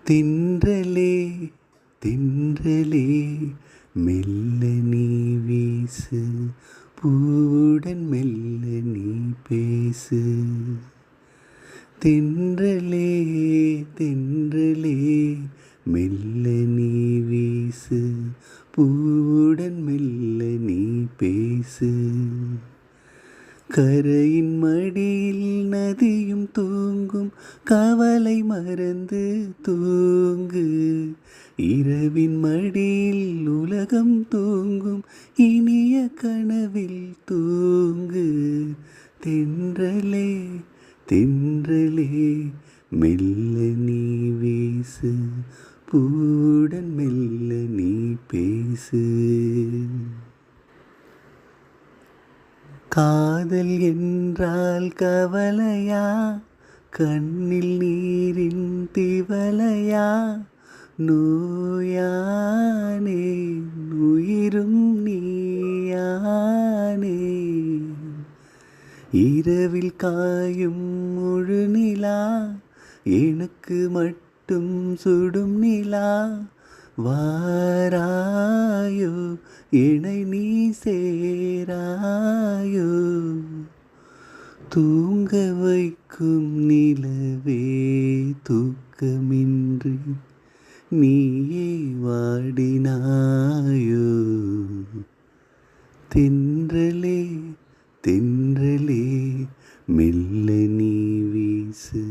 தென்றலே தென்றலே மெல்ல நீ வீசு, பூவுடன் மெல்ல நீ பேசு. தென்றலே தென்றலே மெல்ல நீ வீசு, பூவுடன் மெல்ல நீ பேசு. கரையின் மடியில் நதியும் தூங்கும், கவலை மறந்து தூங்கு. இரவின் மடியில் உலகம் தூங்கும், இனிய கனவில் தூங்கு. தென்றலே தென்றலே மெல்ல நீ வீசு, பூவுடன் மெல்ல நீ பேசு. காதல் என்றால் கவலையா, கண்ணில் நீரின் திவலையா? நோயானே உயிரும் நீயானே. இரவில் காயும் முழு நிலா, எனக்கு மட்டும் சுடும் நிலா. வாராயோ என்னை நீ சேராயோ? தூங்க வைக்கும் நிலவே தூக்கமின்றி நீயே வாடினாயோ? தென்றலே தென்றலே மெல்ல நீ வீசு,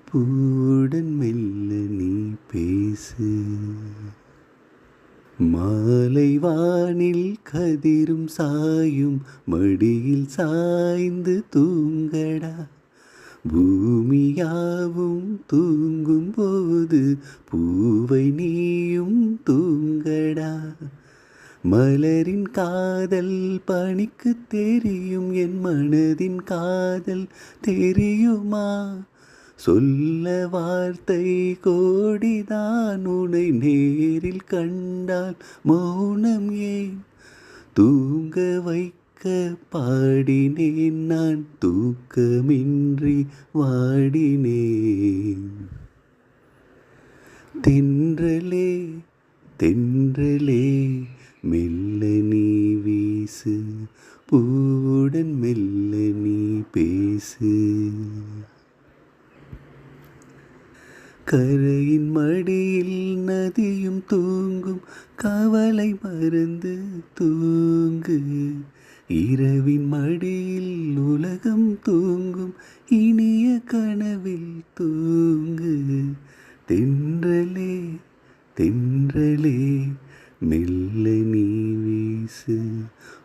பூவுடன் மெல்ல நீ பேசு. மாலை வானில் கதிரும் சாயும், மடியில் சாய்ந்து தூங்கடா. பூமியாவும் தூங்கும் போது பூவை நீயும் தூங்கடா. மலரின் காதல் பனிக்கு தெரியும், என் மனதின் காதல் தெரியுமா? சொல்ல வார்த்தை கோடிதான், உன்னை நேரில் கண்டால் மௌனம் ஏன்? தூங்க வைக்க பாடினேன் நான், தூக்கமின்றி வாடினேன். தென்றலே தென்றலே மெல்ல நீ வீசு, பூவுடன் மெல்ல நீ பேசு. கரையின் மடியில் நதியும் தூங்கும், கவலை மறந்து தூங்கு. இரவின் மடியில் உலகம் தூங்கும், இனிய கனவில் தூங்கு. தென்றலே தென்றலே மெல்ல நீ வீசு,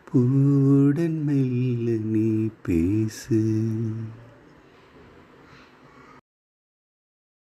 பூவுடன் மெல்ல நீ பேசு.